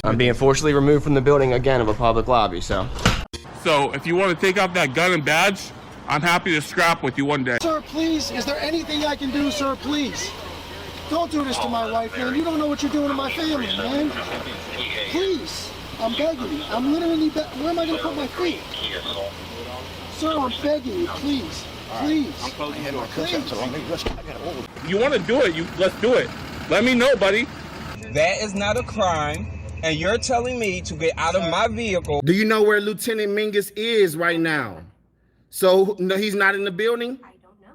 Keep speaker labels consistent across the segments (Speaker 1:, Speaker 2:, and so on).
Speaker 1: I'm being forcibly removed from the building again of a public lobby, so.
Speaker 2: So if you want to take off that gun and badge, I'm happy to scrap with you one day.
Speaker 3: Sir, please, is there anything I can do, sir, please? Don't do this to my wife, man. You don't know what you're doing to my family, man. Please, I'm begging you. I'm literally where am I going to put my feet? Sir, I'm begging you, please. Please. Please.
Speaker 2: You want to do it, let's do it. Let me know, buddy.
Speaker 4: That is not a crime, and you're telling me to get out of my vehicle.
Speaker 5: Do you know where Lieutenant Mingus is right now? So, no, he's not in the building?
Speaker 6: I don't know.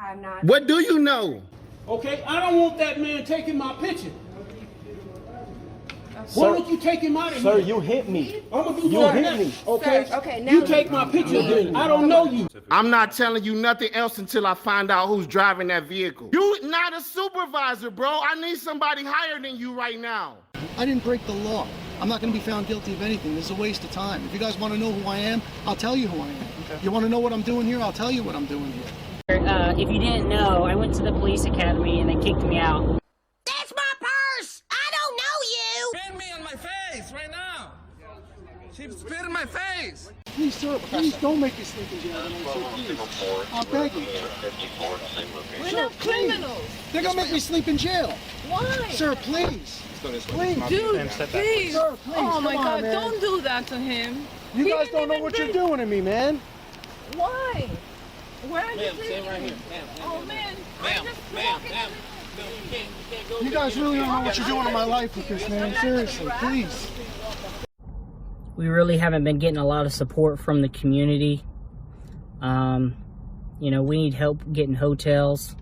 Speaker 6: I'm not.
Speaker 5: What do you know?
Speaker 7: Okay, I don't want that man taking my picture. Why don't you take him out of here?
Speaker 3: Sir, you hit me.
Speaker 7: I'm gonna do
Speaker 3: You
Speaker 7: that
Speaker 3: hit
Speaker 7: now.
Speaker 3: me.
Speaker 7: Okay?
Speaker 6: Sir, okay, now
Speaker 7: you take my picture. I don't know you.
Speaker 5: I'm not telling you nothing else until I find out who's driving that vehicle. You not a supervisor, bro. I need somebody higher than you right now.
Speaker 3: I didn't break the law. I'm not going to be found guilty of anything. This is a waste of time. If you guys want to know who I am, I'll tell you who I am. Okay. You want to know what I'm doing here? I'll tell you what I'm doing here.
Speaker 8: If you didn't know, I went to the police academy and they kicked me out.
Speaker 6: That's my purse! I don't know you!
Speaker 4: Spit me in my face right now. She spit in my face.
Speaker 3: Please, sir, please don't make me sleep in jail tonight, sir, please. I'm begging you.
Speaker 6: We're
Speaker 3: Sir,
Speaker 6: not criminals.
Speaker 3: They're going to make me sleep in jail.
Speaker 6: Why?
Speaker 3: Sir, please. Please.
Speaker 6: Dude, please.
Speaker 3: Sir, please.
Speaker 6: Oh my
Speaker 3: come on,
Speaker 6: God,
Speaker 3: man.
Speaker 6: don't do that to him.
Speaker 3: You
Speaker 6: He
Speaker 3: guys
Speaker 6: didn't
Speaker 3: don't know
Speaker 6: even
Speaker 3: what you're
Speaker 6: do-
Speaker 3: doing to me, man.
Speaker 6: Why? Where are you
Speaker 4: Ma'am,
Speaker 6: sleeping?
Speaker 4: stay right here. Ma'am,
Speaker 6: Oh man,
Speaker 4: ma'am,
Speaker 6: I'm just
Speaker 4: ma'am,
Speaker 6: walking.
Speaker 4: ma'am. No, you can't go.
Speaker 3: You guys really don't know what you're doing to my life with this, man. Seriously, please.
Speaker 8: We really haven't been getting a lot of support from the community. You know, we need help getting hotels.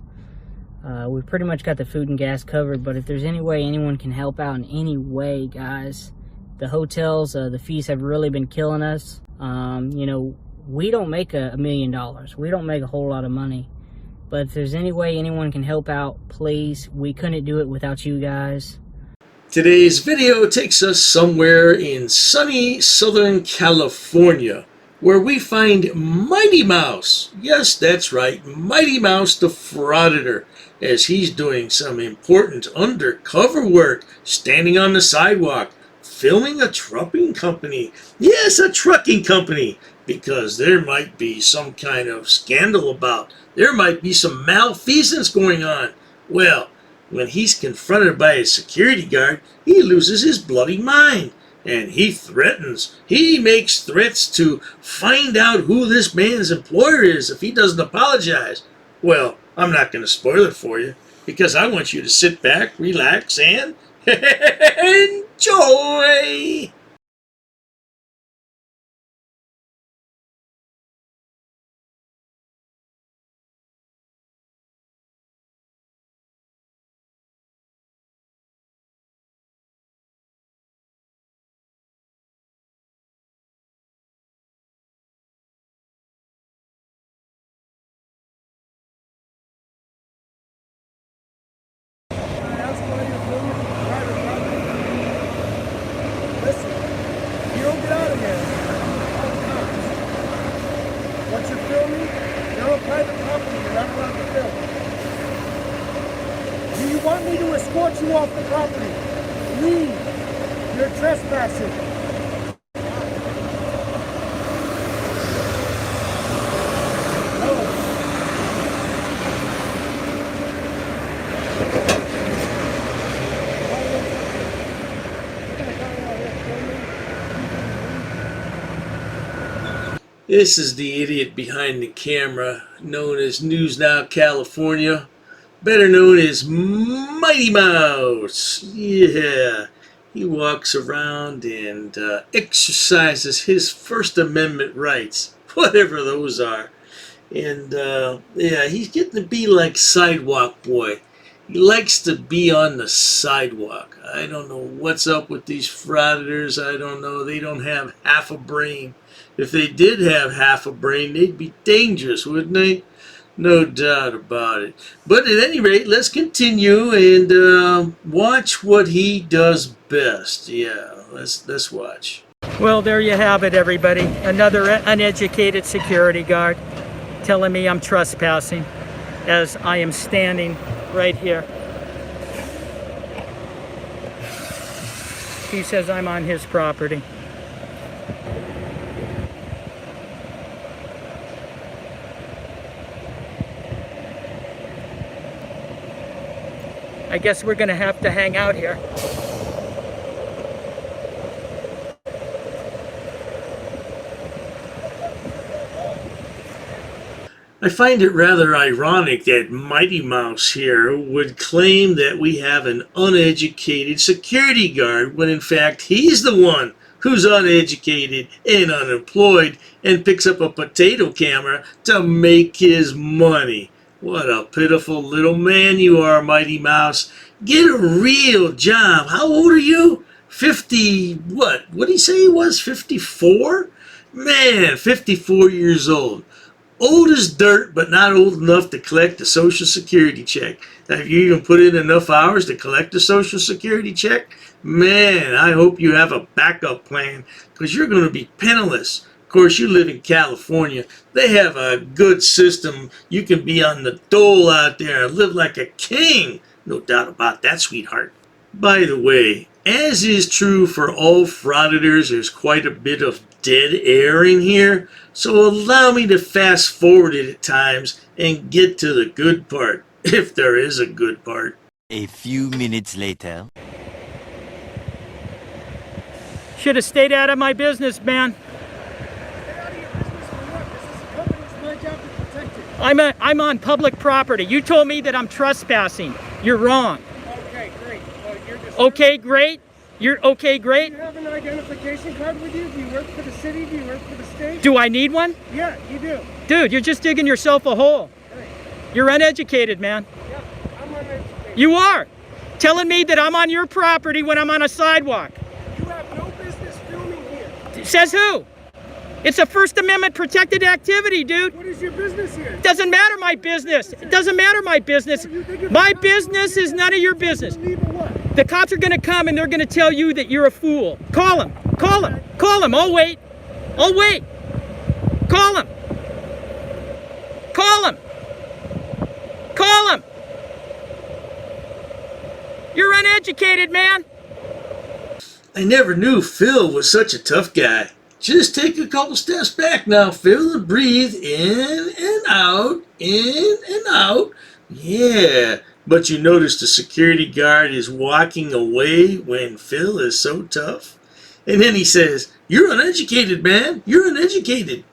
Speaker 8: We pretty much got the food and gas covered, but if there's any way anyone can help out in any way, guys, the hotels, the fees have really been killing us. You know, we don't make $1 million. We don't make a whole lot of money. But if there's any way anyone can help out, please. We couldn't do it without you guys.
Speaker 9: Today's video takes us somewhere in sunny Southern California, where we find Mighty Mouse. Yes, that's right, Mighty Mouse the Frauditor, as he's doing some important undercover work, standing on the sidewalk, filming a trucking company. Yes, a trucking company, because there might be some kind of scandal about. There might be some malfeasance going on. Well, when he's confronted by a security guard, he loses his bloody mind. And he threatens. He makes threats to find out who this man's employer is if he doesn't apologize. Well, I'm not going to spoil it for you, because I want you to sit back, relax, and enjoy!
Speaker 3: Listen, you don't get out of here. Once you're filming, you're on private property. You're not allowed to film. Do you want me to escort you off the property? Leave. You're trespassing.
Speaker 9: This is the idiot behind the camera, known as News Now California, better known as Mighty Mouse. Yeah, he walks around and exercises his First Amendment rights, whatever those are. And yeah, he's getting to be like Sidewalk Boy. He likes to be on the sidewalk. I don't know what's up with these frauditors. I don't know. They don't have half a brain. If they did have half a brain, they'd be dangerous, wouldn't they? No doubt about it. But at any rate, let's continue and watch what he does best. Yeah, let's watch.
Speaker 10: Well, there you have it, everybody. Another uneducated security guard telling me I'm trespassing as I am standing right here. He says I'm on his property. I guess we're gonna have to hang out here.
Speaker 9: I find it rather ironic that Mighty Mouse here would claim that we have an uneducated security guard when in fact he's the one who's uneducated and unemployed and picks up a potato camera to make his money. What a pitiful little man you are, Mighty Mouse. Get a real job. How old are you? 50, what? What did he say he was? 54? Man, 54 years old. Old as dirt, but not old enough to collect a Social Security check. Have you even put in enough hours to collect a Social Security check? Man, I hope you have a backup plan, because you're going to be penniless. Of course, you live in California. They have a good system. You can be on the dole out there and live like a king. No doubt about that, sweetheart. By the way, as is true for all Frauditors, there's quite a bit of dead air in here, so allow me to fast forward it at times and get to the good part, if there is a good part.
Speaker 11: A few minutes later.
Speaker 10: Should have stayed out of my business, man. I'm on public property. You told me that I'm trespassing. You're wrong.
Speaker 3: Okay, great. Well, you're just...
Speaker 10: Okay, great. You're okay, great.
Speaker 3: Do you have an identification card with you? Do you work for the city? Do you work for the state?
Speaker 10: Do I need one?
Speaker 3: Yeah, you do.
Speaker 10: Dude, you're just digging yourself a hole.
Speaker 3: Hey.
Speaker 10: You're uneducated, man.
Speaker 3: Yeah, I'm uneducated.
Speaker 10: You are. Telling me that I'm on your property when I'm on a sidewalk.
Speaker 3: You have no business filming here.
Speaker 10: Says who? It's a First Amendment protected activity, dude.
Speaker 3: What is your business here?
Speaker 10: Doesn't matter my business. It doesn't matter my business. My business is none of your business. The cops are going to come and they're going to tell you that you're a fool. Call him. Call him. Call him. I'll wait. I'll wait. Call him. Call him. Call him. You're uneducated, man.
Speaker 9: I never knew Phil was such a tough guy. Just take a couple steps back now, Phil, and breathe in and out, in and out. Yeah, but you notice the security guard is walking away when Phil is so tough? And then he says, "You're uneducated, man. You're uneducated."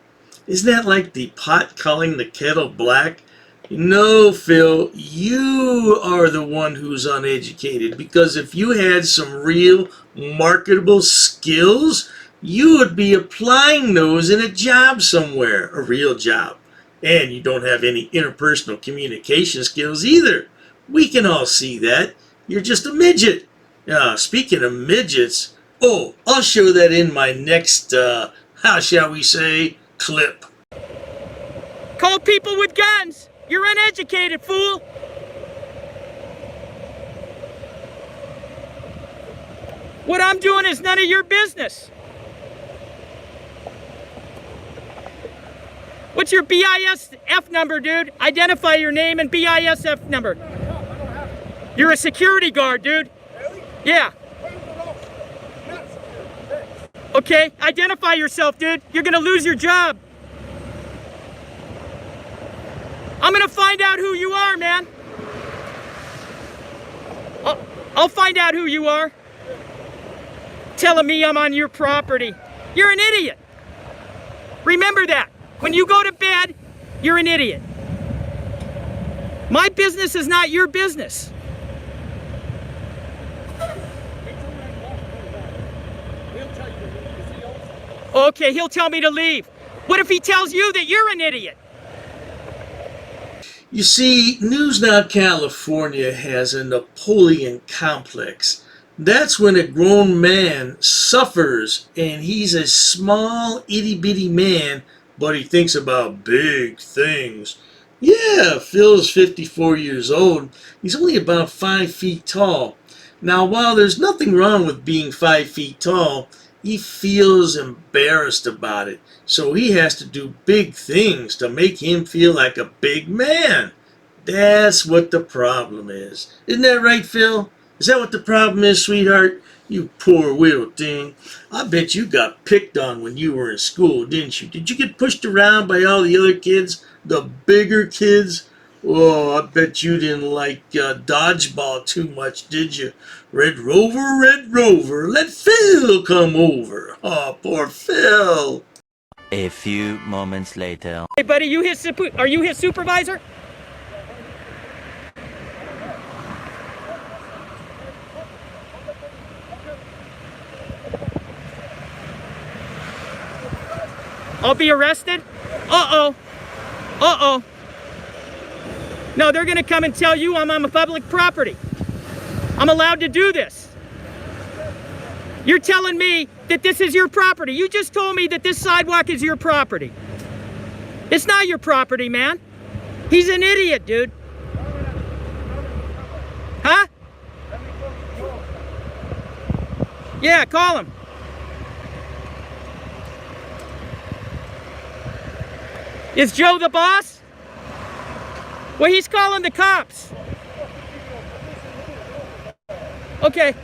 Speaker 9: Isn't that like the pot calling the kettle black? No, Phil, you are the one who's uneducated, because if you had some real marketable skills, you would be applying those in a job somewhere, a real job. And you don't have any interpersonal communication skills either. We can all see that. You're just a midget. Speaking of midgets, oh, I'll show that in my next, how shall we say, clip.
Speaker 10: Call people with guns. You're uneducated, fool. What I'm doing is none of your business. What's your BISF number, dude? Identify your name and BISF number. You're a security guard, dude.
Speaker 3: Really?
Speaker 10: Yeah. Okay, identify yourself, dude. You're gonna lose your job. I'm gonna find out who you are, man. I'll find out who you are. Telling me I'm on your property. You're an idiot. Remember that. When you go to bed, you're an idiot. My business is not your business. Okay, he'll tell me to leave. What if he tells you that you're an idiot?
Speaker 9: You see, News Now California has a Napoleon complex. That's when a grown man suffers and he's a small itty-bitty man, but he thinks about big things. Yeah, Phil's 54 years old. He's only about 5 feet tall. Now, while there's nothing wrong with being 5 feet tall, he feels embarrassed about it. So he has to do big things to make him feel like a big man. That's what the problem is. Isn't that right, Phil? Is that what the problem is, sweetheart? You poor little thing. I bet you got picked on when you were in school, didn't you? Did you get pushed around by all the other kids? The bigger kids? Oh, I bet you didn't like dodgeball too much, did you? Red Rover, let Phil come over. Oh, poor Phil.
Speaker 11: A few moments later.
Speaker 10: Hey, buddy, are you his supervisor? I'll be arrested? Uh-oh. Uh-oh. No, they're going to come and tell you I'm on public property. I'm allowed to do this. You're telling me that this is your property. You just told me that this sidewalk is your property. It's not your property, man. He's an idiot, dude. Huh? Yeah, call him. Is Joe the boss? Well, he's calling the cops. Okay.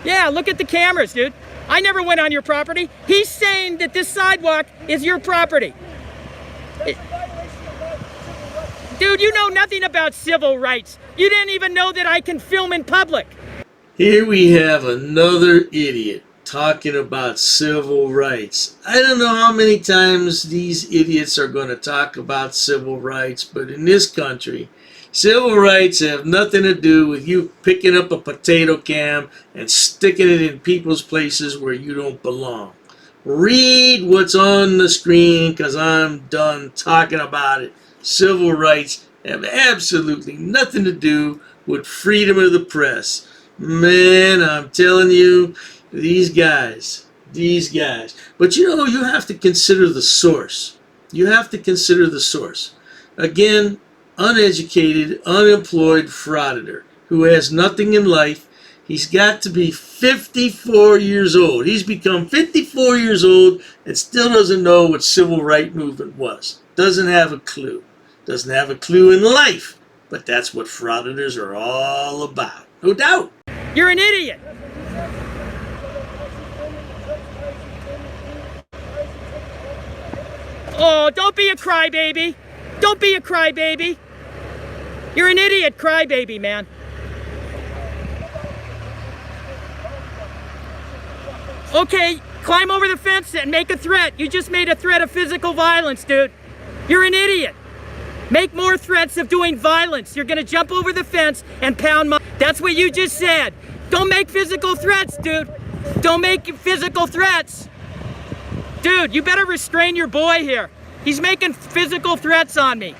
Speaker 10: Yeah, look at the cameras, dude. I never went on your property. He's saying that this sidewalk is your property. Dude, you know nothing about civil rights. You didn't even know that I can film in public.
Speaker 9: Here we have another idiot talking about civil rights. I don't know how many times these idiots are going to talk about civil rights, but in this country, civil rights have nothing to do with you picking up a potato can and sticking it in people's places where you don't belong. Read what's on the screen, because I'm done talking about it. Civil rights have absolutely nothing to do with freedom of the press. Man, I'm telling you, these guys. But you know, you have to consider the source. You have to consider the source. Again, uneducated, unemployed frauditor who has nothing in life. He's got to be 54 years old. He's become 54 years old and still doesn't know what civil rights movement was. Doesn't have a clue. Doesn't have a clue in life. But that's what frauditors are all about. No doubt.
Speaker 10: You're an idiot. Oh, don't be a crybaby. Don't be a crybaby. You're an idiot crybaby, man. Okay, climb over the fence and make a threat. You just made a threat of physical violence, dude. You're an idiot. Make more threats of doing violence. You're gonna jump over the fence and pound my... That's what you just said. Don't make physical threats, dude. Don't make physical threats. Dude, you better restrain your boy here. He's making physical threats on me.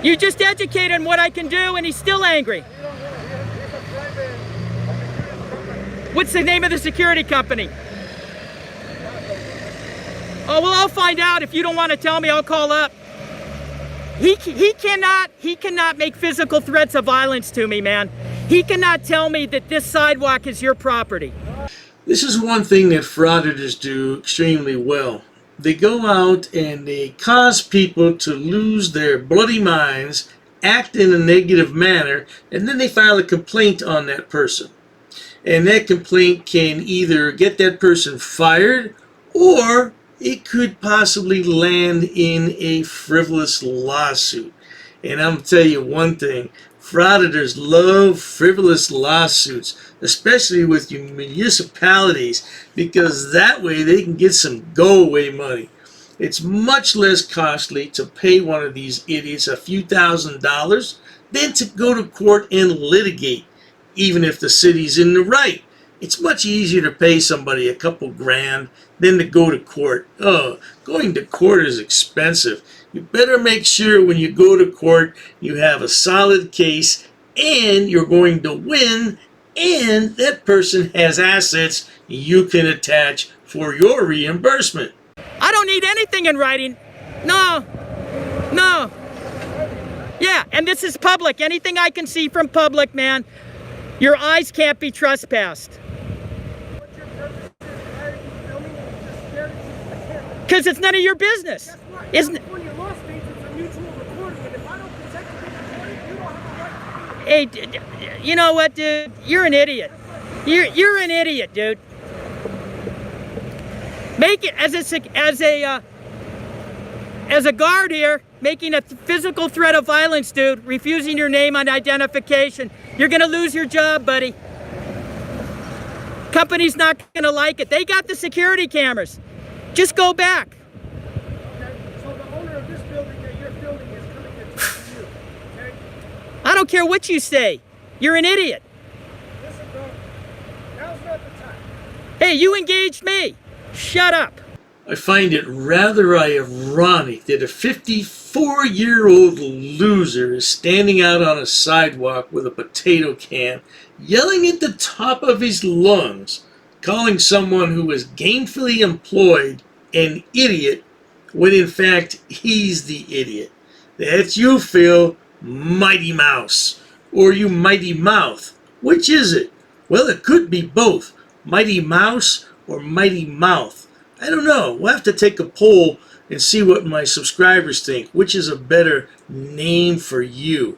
Speaker 10: You just educated him what I can do and he's still angry. What's the name of the security company? Oh, well, I'll find out. If you don't want to tell me, I'll call up. He cannot make physical threats of violence to me, man. He cannot tell me that this sidewalk is your property.
Speaker 9: This is one thing that frauditors do extremely well. They go out and they cause people to lose their bloody minds, act in a negative manner, and then they file a complaint on that person. And that complaint can either get that person fired, or it could possibly land in a frivolous lawsuit. And I'm going to tell you one thing, frauditors love frivolous lawsuits, especially with municipalities, because that way they can get some go-away money. It's much less costly to pay one of these idiots a few $1,000s than to go to court and litigate, even if the city's in the right. It's much easier to pay somebody a couple grand than to go to court. Oh, going to court is expensive. You better make sure when you go to court you have a solid case and you're going to win, and that person has assets you can attach for your reimbursement.
Speaker 10: I don't need anything in writing. No. Yeah, and this is public. Anything I can see from public, man, your eyes can't be trespassed. Because it's none of your business. Isn't it? Hey, you know what, dude? You're an idiot. You're an idiot, dude. Make it as a guard here, making a physical threat of violence, dude, refusing your name on identification. You're gonna lose your job, buddy. Company's not gonna like it. They got the security cameras. Just go back.
Speaker 3: So the owner of this building that you're filming is coming to talk to you, okay?
Speaker 10: I don't care what you say. You're an idiot.
Speaker 3: Listen, bro, now's not the time.
Speaker 10: Hey, you engaged me. Shut up.
Speaker 9: I find it rather ironic that a 54-year-old loser is standing out on a sidewalk with a potato can, yelling at the top of his lungs, calling someone who is gainfully employed an idiot, when in fact he's the idiot. That's you, Phil, Mighty Mouse. Or you Mighty Mouth. Which is it? Well, it could be both. Mighty Mouse or Mighty Mouth. I don't know. We'll have to take a poll and see what my subscribers think. Which is a better name for you?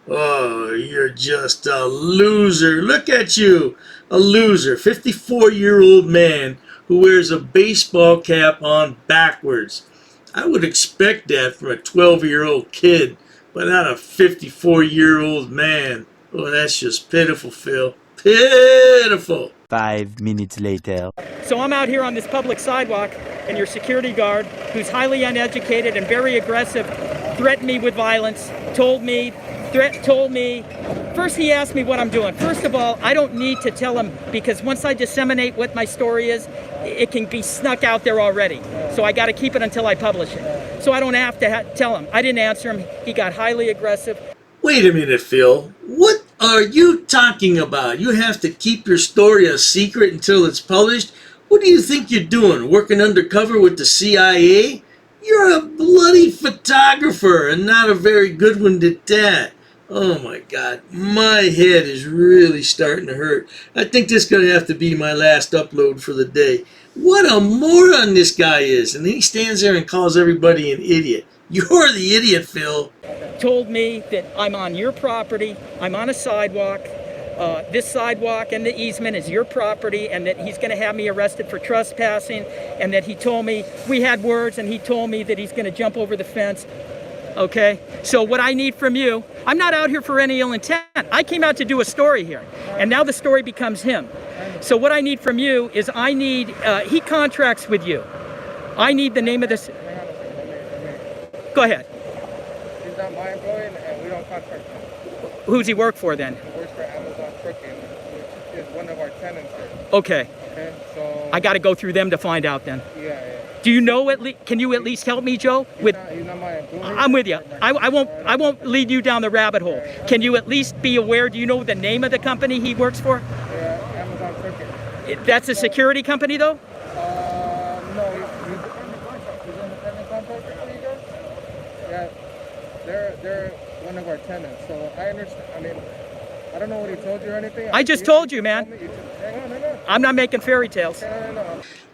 Speaker 9: Oh, you're just a loser. Look at you. A loser. 54-year-old man who wears a baseball cap on backwards. I would expect that from a 12-year-old kid, but not a 54-year-old man. Oh, that's just pitiful, Phil. Pitiful.
Speaker 11: 5 minutes later.
Speaker 10: So I'm out here on this public sidewalk, and your security guard, who's highly uneducated and very aggressive, threatened me with violence, told me. First he asked me what I'm doing. First of all, I don't need to tell him, because once I disseminate what my story is, it can be snuck out there already. So I got to keep it until I publish it. So I don't have to tell him. I didn't answer him. He got highly aggressive.
Speaker 9: Wait a minute, Phil. What are you talking about? You have to keep your story a secret until it's published? What do you think you're doing? Working undercover with the CIA? You're a bloody photographer, and not a very good one at that. Oh my God, my head is really starting to hurt. I think this is going to have to be my last upload for the day. What a moron this guy is. And he stands there and calls everybody an idiot. You're the idiot, Phil.
Speaker 10: Told me that I'm on your property, I'm on a sidewalk, this sidewalk and the easement is your property, and that he's going to have me arrested for trespassing, and that he told me, we had words, and he told me that he's going to jump over the fence. Okay, so what I need from you, I'm not out here for any ill intent. I came out to do a story here, and now the story becomes him. So what I need from you is he contracts with you. I need the name of this. Go ahead.
Speaker 12: He's not my employee, and we don't contract him.
Speaker 10: Who's he work for then?
Speaker 12: He works for Amazon Trucking, which is one of our tenants here.
Speaker 10: Okay.
Speaker 12: Okay, so
Speaker 10: I got to go through them to find out then.
Speaker 12: Yeah.
Speaker 10: Do you know can you at least help me, Joe?
Speaker 12: He's not my employee.
Speaker 10: I'm with you. I won't lead you down the rabbit hole. Can you at least be aware? Do you know the name of the company he works for?
Speaker 12: Yeah, Amazon Trucking.
Speaker 10: That's a security company, though.
Speaker 12: No, he's independent contractor for you guys. Yeah, they're one of our tenants. So I understand. I mean, I don't know what he told you or anything.
Speaker 10: I just told you, man.
Speaker 12: Hang on.
Speaker 10: I'm not making fairy tales.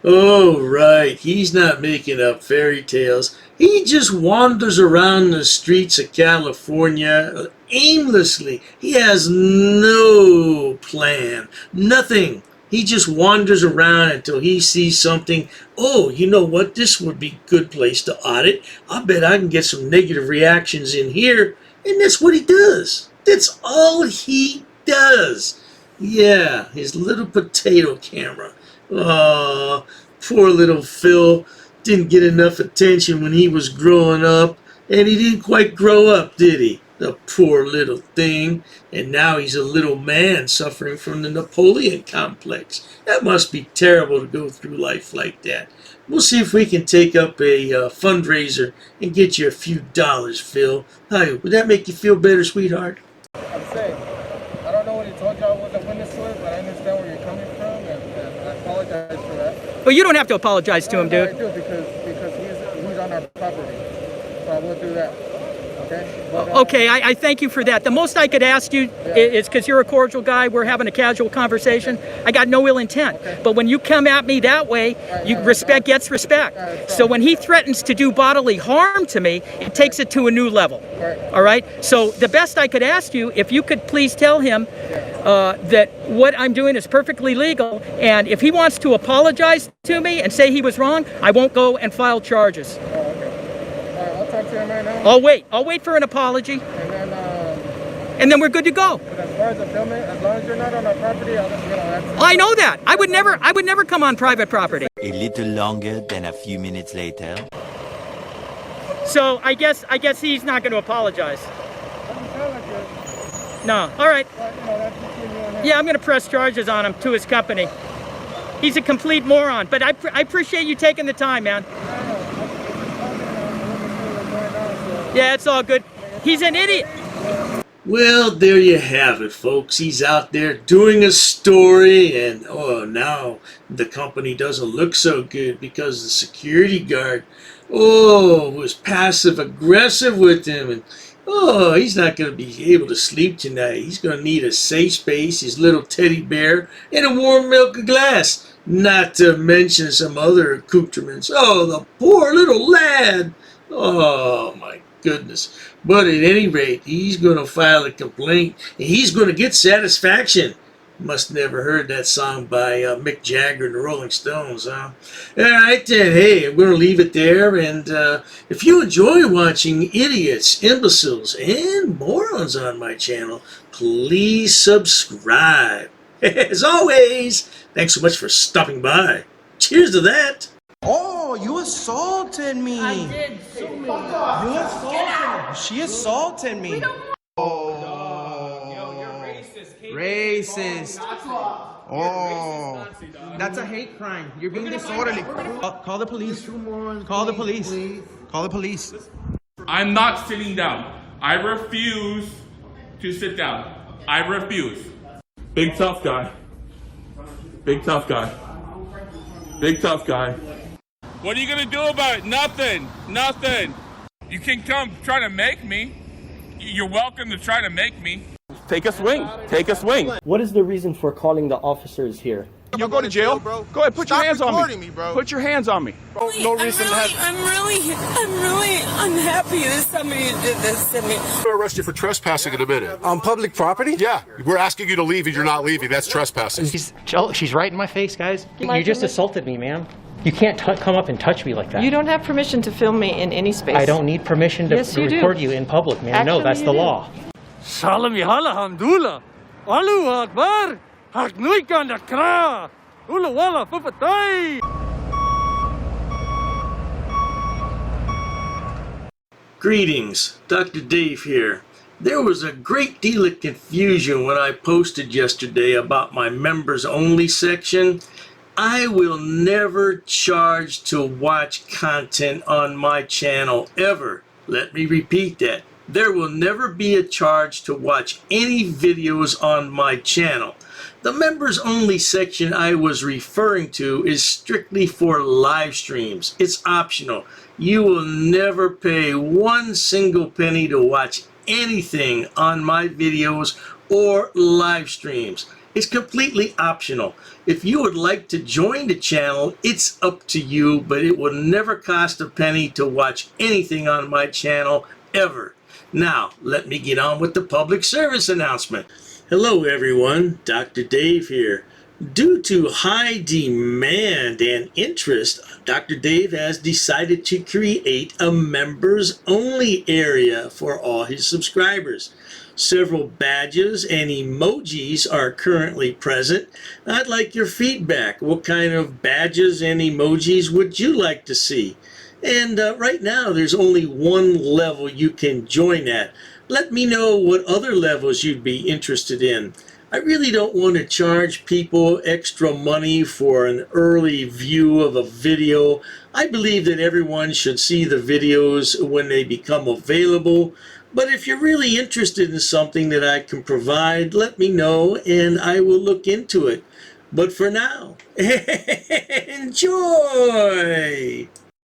Speaker 9: Oh, right. He's not making up fairy tales. He just wanders around the streets of California aimlessly. He has no plan. Nothing. He just wanders around until he sees something. Oh, you know what? This would be a good place to audit. I bet I can get some negative reactions in here. And that's what he does. That's all he does. Yeah, his little potato camera. Oh, poor little Phil didn't get enough attention when he was growing up. And he didn't quite grow up, did he? The poor little thing. And now he's a little man suffering from the Napoleon complex. That must be terrible to go through life like that. We'll see if we can take up a fundraiser and get you a few dollars, Phil. Hi, would that make you feel better, sweetheart?
Speaker 12: I'm saying, I don't know what he told you I wasn't witness to it, but I understand where you're coming from, and I apologize for that.
Speaker 10: Well, you don't have to apologize to him, dude.
Speaker 12: I do, because he's on our property, so I will do that. Okay? But,
Speaker 10: Okay, I thank you for that. The most I could ask you is, because you're a cordial guy, we're having a casual conversation. I got no ill intent. But when you come at me that way, respect gets respect. So when he threatens to do bodily harm to me, it takes it to a new level. All right? So the best I could ask you, if you could please tell him that what I'm doing is perfectly legal, and if he wants to apologize to me and say he was wrong, I won't go and file charges.
Speaker 12: I'll talk to him right now.
Speaker 10: I'll wait for an apology.
Speaker 12: And
Speaker 10: And then we're good to go.
Speaker 12: But as far as the filming, as long as you're not on our property, that's...
Speaker 10: I know that. I would never come on private property.
Speaker 11: A little longer than a few minutes later.
Speaker 10: So I guess he's not going to apologize. No. All right. Yeah, I'm going to press charges on him to his company. He's a complete moron. But I appreciate you taking the time, man. Yeah, it's all good. He's an idiot.
Speaker 9: Well, there you have it, folks. He's out there doing a story, and now the company doesn't look so good because the security guard, was passive aggressive with him, and he's not going to be able to sleep tonight. He's going to need a safe space, his little teddy bear, and a warm milk glass, not to mention some other accoutrements. Oh, the poor little lad. Oh, my goodness. But at any rate, he's going to file a complaint, and he's going to get satisfaction. Must never heard that song by Mick Jagger and the Rolling Stones, huh? All right, then. Hey, I'm going to leave it there. And if you enjoy watching idiots, imbeciles, and morons on my channel, please subscribe. As always, thanks so much for stopping by. Cheers to that.
Speaker 13: Oh, you assaulted me.
Speaker 6: I did.
Speaker 13: You assaulted me. She assaulted me. Racist. Oh, that's a hate crime. You're being disorderly. Call the police. Call the police. Call the police.
Speaker 2: I'm not sitting down. I refuse to sit down. I refuse. Big tough guy. Big tough guy. Big tough guy. What are you gonna do about it? Nothing. Nothing. You can come try to make me. You're welcome to try to make me. Take a swing. Take a swing.
Speaker 14: What is the reason for calling the officers here?
Speaker 15: You'll go to jail, bro. Go ahead, put your hands on me.
Speaker 2: bro.
Speaker 15: Put your hands on me. No reason to have.
Speaker 6: I'm really unhappy that somebody did this to me.
Speaker 16: We'll arrest you for trespassing in a minute.
Speaker 15: On public property?
Speaker 16: Yeah, we're asking you to leave and you're not leaving. That's trespassing.
Speaker 14: She's right in my face, guys. You just assaulted me, ma'am. You can't come up and touch me like that.
Speaker 6: You don't have permission to film me in any space.
Speaker 14: I don't need permission to
Speaker 6: Yes, you do.
Speaker 14: record you in public, ma'am. No,
Speaker 6: Actually,
Speaker 14: that's
Speaker 6: you
Speaker 14: the
Speaker 6: do.
Speaker 14: law.
Speaker 10: Salam alhamdulillah. Allahu akbar. Haknuikan dakra. Ula wala fufatay.
Speaker 9: Greetings, Dr. Dave here. There was a great deal of confusion when I posted yesterday about my members only section. I will never charge to watch content on my channel ever. Let me repeat that. There will never be a charge to watch any videos on my channel. The members only section I was referring to is strictly for live streams. It's optional. You will never pay one single penny to watch anything on my videos or live streams. It's completely optional. If you would like to join the channel, it's up to you, but it will never cost a penny to watch anything on my channel ever. Now, let me get on with the public service announcement. Hello everyone, Dr. Dave here. Due to high demand and interest, Dr. Dave has decided to create a members only area for all his subscribers. Several badges and emojis are currently present. I'd like your feedback. What kind of badges and emojis would you like to see? And right now there's only one level you can join at. Let me know what other levels you'd be interested in. I really don't want to charge people extra money for an early view of a video. I believe that everyone should see the videos when they become available. But if you're really interested in something that I can provide, let me know and I will look into it. But for now, enjoy!